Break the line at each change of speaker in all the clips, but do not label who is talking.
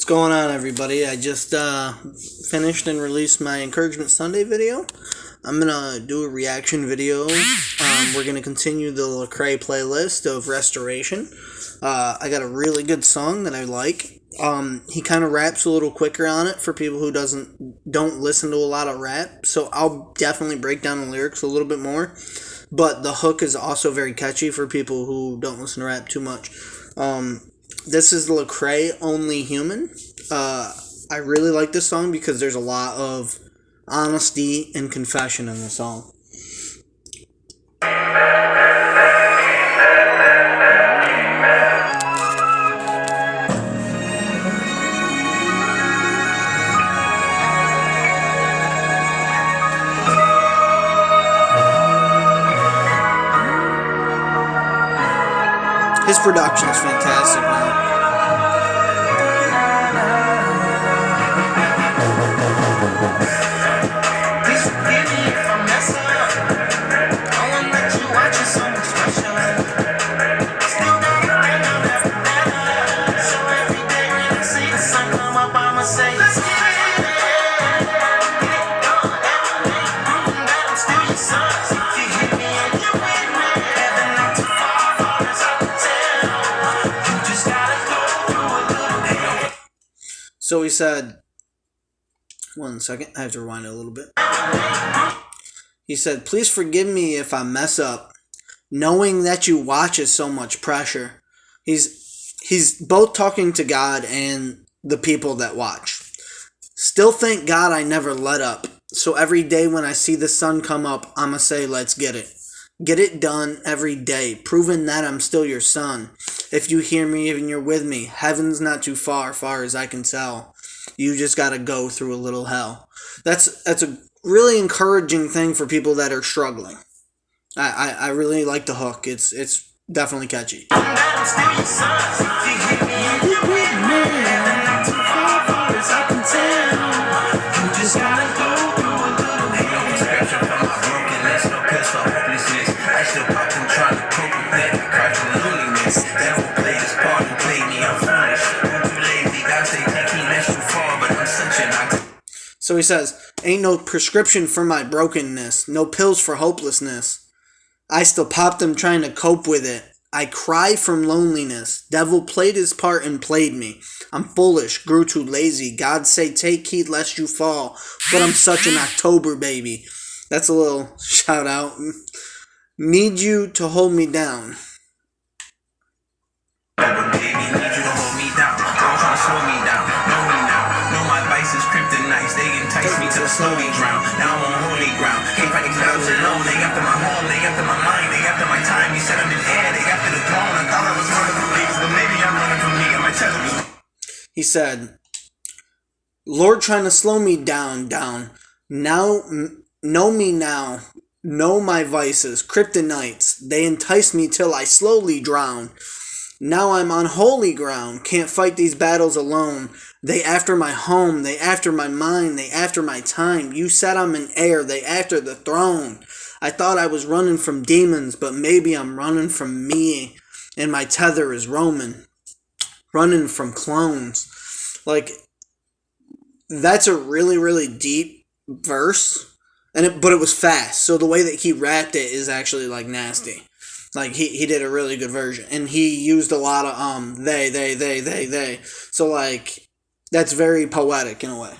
going on, everybody? I just finished and released my Encouragement Sunday video. I'm going to do a reaction video. We're going to continue the Lecrae playlist of Restoration. I got a really good song that I like. He kind of raps a little quicker on it for people who don't listen to a lot of rap. So I'll definitely break down the lyrics a little bit more. But the hook is also very catchy for people who don't listen to rap too much. This is Lecrae Only Human. I really like this song because there's a lot of honesty and confession in the song. His production is fantastic, man. So he said, one second, I have to rewind it a little bit. He said, please forgive me if I mess up. Knowing that you watch is so much pressure. He's both talking to God and the people that watch. Still thank God I never let up. So every day when I see the sun come up, I'ma say, let's get it. Get it done every day, proving that I'm still your son. If you hear me and you're with me, heaven's not too far as I can tell. You just gotta go through a little hell. That's a really encouraging thing for people that are struggling. I really like the hook. It's definitely catchy. So he says, ain't no prescription for my brokenness, no pills for hopelessness. I still pop them trying to cope with it. I cry from loneliness. Devil played his part and played me. I'm foolish, grew too lazy. God say take heed lest you fall. But I'm such an October baby. That's a little shout out. Need you to hold me down.
Slowly drown. Now I'm on holy ground. Can't fight these battles alone. They after my home, they after my mind, they after my time. You said I'm in air, they after the throne. I thought I was running from these, but maybe I'm running from me. And my tether.
He said, Lord trying to slow me down. Now, know me now. Know my vices, kryptonites. They entice me till I slowly drown. Now I'm on holy ground. Can't fight these battles alone. They after my home, they after my mind, they after my time. You said I'm in air, they after the throne. I thought I was running from demons, but maybe I'm running from me. And my tether is Roman. Running from clones. Like, that's a really, really deep verse. But it was fast. So the way that he rapped it is actually, like, nasty. Like, he did a really good version. And he used a lot of, they. So, like, that's very poetic in a way.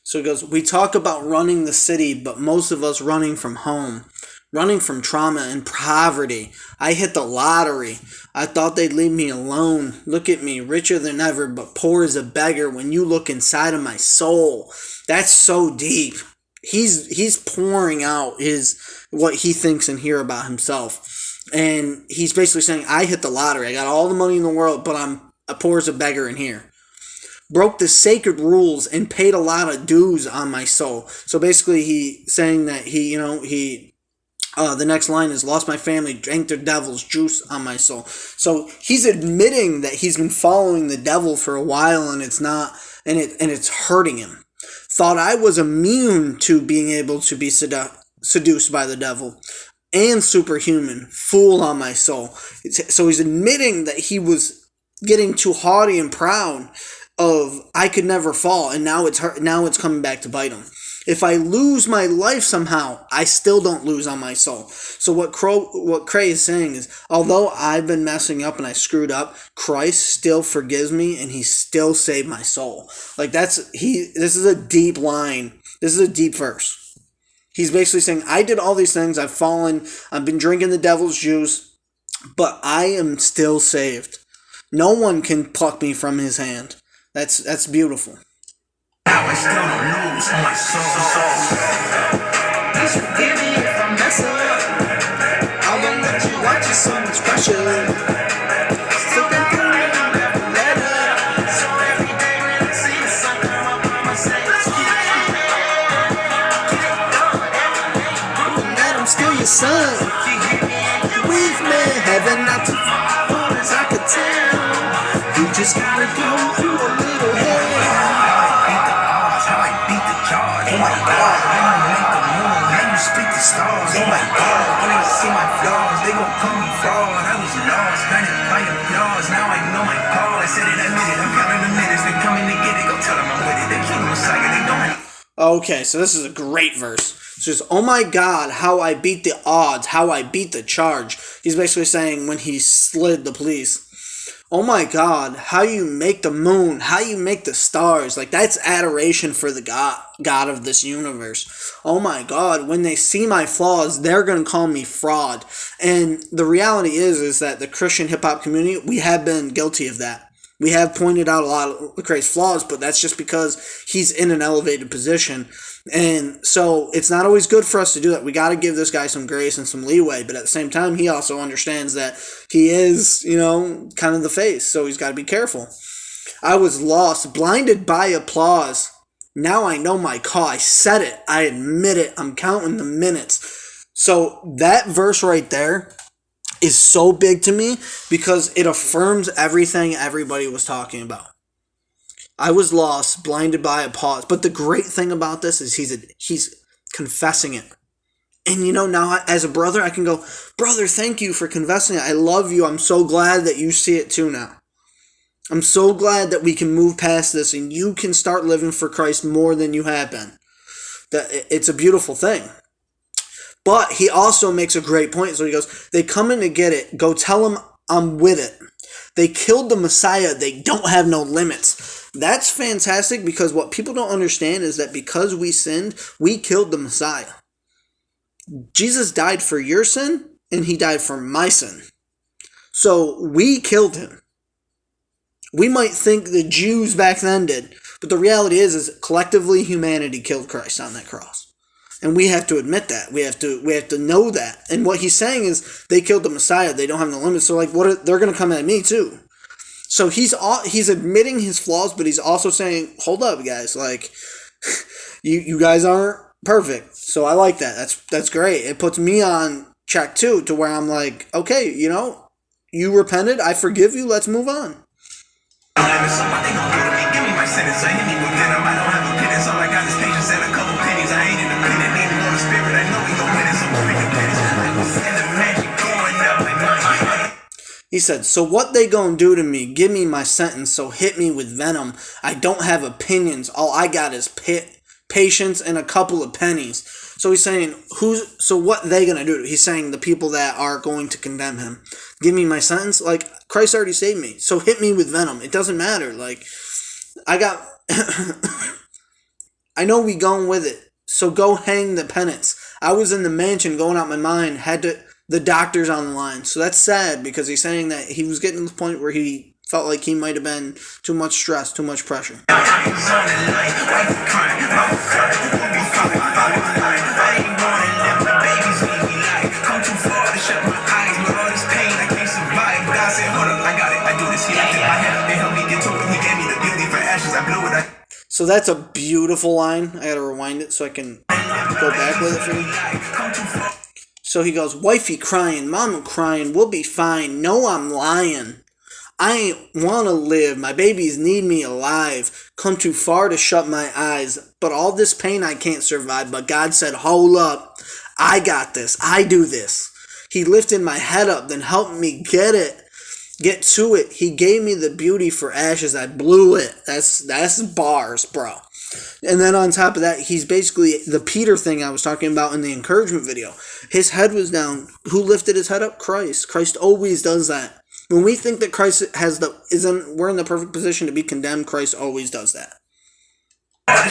So it goes, we talk about running the city, but most of us running from home. Running from trauma and poverty. I hit the lottery. I thought they'd leave me alone. Look at me, richer than ever, but poor as a beggar when you look inside of my soul. That's so deep. He's pouring out what he thinks and hear about himself. And he's basically saying, I hit the lottery. I got all the money in the world, but I'm poor as a beggar in here. Broke the sacred rules and paid a lot of dues on my soul. So basically he's saying that he The next line is, lost my family, drank the devil's juice on my soul. So he's admitting that he's been following the devil for a while, and it's not, and it's hurting him. Thought I was immune to being able to be seduced by the devil and superhuman. Fool on my soul. So he's admitting that he was getting too haughty and proud of I could never fall, and now it's coming back to bite him. If I lose my life somehow, I still don't lose on my soul. So what Lecrae is saying is, although I've been messing up and I screwed up, Christ still forgives me and he still saved my soul. Like this is a deep line. This is a deep verse. He's basically saying, I did all these things, I've fallen, I've been drinking the devil's juice, but I am still saved. No one can pluck me from his hand. That's beautiful.
Now I still don't lose my soul.
Please forgive me if I mess up. I won't let you watch it, so much pressure. Still got the ring, I'll never let up. So every day when I see the sun come up, I'ma say, let's keep it going. That I'm still your son. We've met heaven not too far as I could tell. You just gotta go through a little hell.
Oh my God, when you make the moon, how you speak the stars. Oh my God, when they see my flaws, they gon' call me fraud. I was lost, blinded by applause. Now I know my call. I said it, I admit it. I'm counting the minutes. They coming to get it. Go tell them I'm with it. They keep the Messiah. They don't have.
Okay, so this is a great verse. It's just, oh my God, how I beat the odds, how I beat the charge. He's basically saying when he slid the police. Oh my God, how you make the moon, how you make the stars. Like, that's adoration for the God of this universe. Oh my God, when they see my flaws, they're going to call me fraud. And the reality is that the Christian hip-hop community, we have been guilty of that. We have pointed out a lot of Lecrae's flaws, but that's just because he's in an elevated position. And so it's not always good for us to do that. We got to give this guy some grace and some leeway. But at the same time, he also understands that he is, kind of the face. So he's got to be careful. I was lost, blinded by applause. Now I know my call. I said it. I admit it. I'm counting the minutes. So that verse right there is so big to me because it affirms everything everybody was talking about. I was lost, blinded by a pause. But the great thing about this is he's confessing it. And now as a brother, I can go, brother, thank you for confessing it. I love you. I'm so glad that you see it too now. I'm so glad that we can move past this and you can start living for Christ more than you have been. That it's a beautiful thing. But he also makes a great point. So he goes, they come in to get it. Go tell them I'm with it. They killed the Messiah. They don't have no limits. That's fantastic because what people don't understand is that because we sinned, we killed the Messiah. Jesus died for your sin and he died for my sin. So we killed him. We might think the Jews back then did, but the reality is collectively humanity killed Christ on that cross. And we have to admit that. We have to know that. And what he's saying is they killed the Messiah. They don't have no limits. So they're going to come at me too. So he's admitting his flaws, but he's also saying, hold up, guys. Like, you guys aren't perfect. So I like that. That's great. It puts me on check too, to where I'm like, okay, you repented. I forgive you. Let's move on. He said, so what they gonna do to me? Give me my sentence, so hit me with venom. I don't have opinions. All I got is patience and a couple of pennies. So he's saying, so what they gonna do? He's saying the people that are going to condemn him. Give me my sentence? Like, Christ already saved me. So hit me with venom. It doesn't matter. Like, I know we going with it. So go hang the penance. I was in the mansion going out my mind, the doctor's on the line. So that's sad because he's saying that he was getting to the point where he felt like he might have been too much stress, too much pressure. So that's a beautiful line. I gotta rewind it so I can go back with it for you. So he goes, wifey crying, mama crying, we'll be fine. No, I'm lying. I ain't wanna live, my babies need me alive. Come too far to shut my eyes, but all this pain I can't survive. But God said, hold up, I got this, I do this. He lifted my head up, then helped me get to it. He gave me the beauty for ashes, I blew it. That's bars, bro. And then on top of that, he's basically the Peter thing I was talking about in the encouragement video. His head was down. Who lifted his head up? Christ. Christ always does that. When we think that Christ we're in the perfect position to be condemned, Christ always does that.
I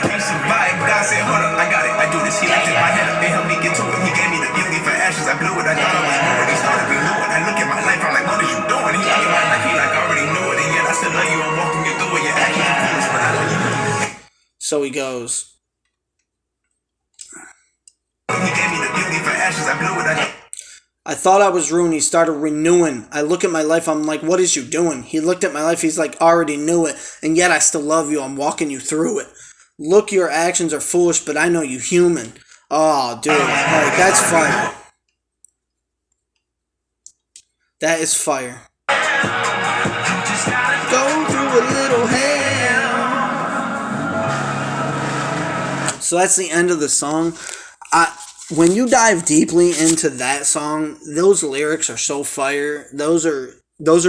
can't survive. God said, hold up, I got it. I do this. He lifted my head up. They helped me get to it. He gave me the beauty for ashes. I blew it. I thought I was bored. He started renewing. I look at my life. I'm like, what are you doing? He looked at my life. He like, I already knew it. And yet I still love you. I'm walking you through it. Your actions are foolish, but I know you.
So he goes.
He gave me the beauty for ashes. I blew it.
I thought I was ruined. He started renewing. I look at my life. I'm like, what is you doing? He looked at my life. He's like, already knew it. And yet I still love you. I'm walking you through it. Look, your actions are foolish, but I know you human. Oh, dude. Like, that's fire. That is fire. Go through a little hell. So that's the end of the song. When you dive deeply into that song, those lyrics are so fire. Those are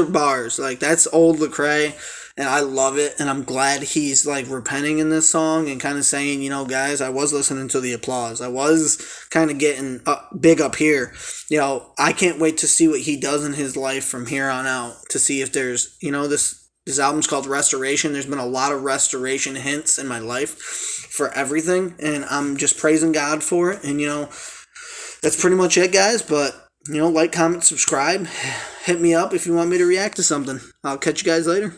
bars. Like, that's old Lecrae, and I love it. And I'm glad he's like repenting in this song and kind of saying, you know, guys, I was listening to the applause. I was kind of getting big up here. You know, I can't wait to see what he does in his life from here on out, to see if there's, you know, this album's called Restoration. There's been a lot of restoration hints in my life for everything, and I'm just praising God for it. And, you know, that's pretty much it, guys. But, you know, like, comment, subscribe. Hit me up if you want me to react to something. I'll catch you guys later.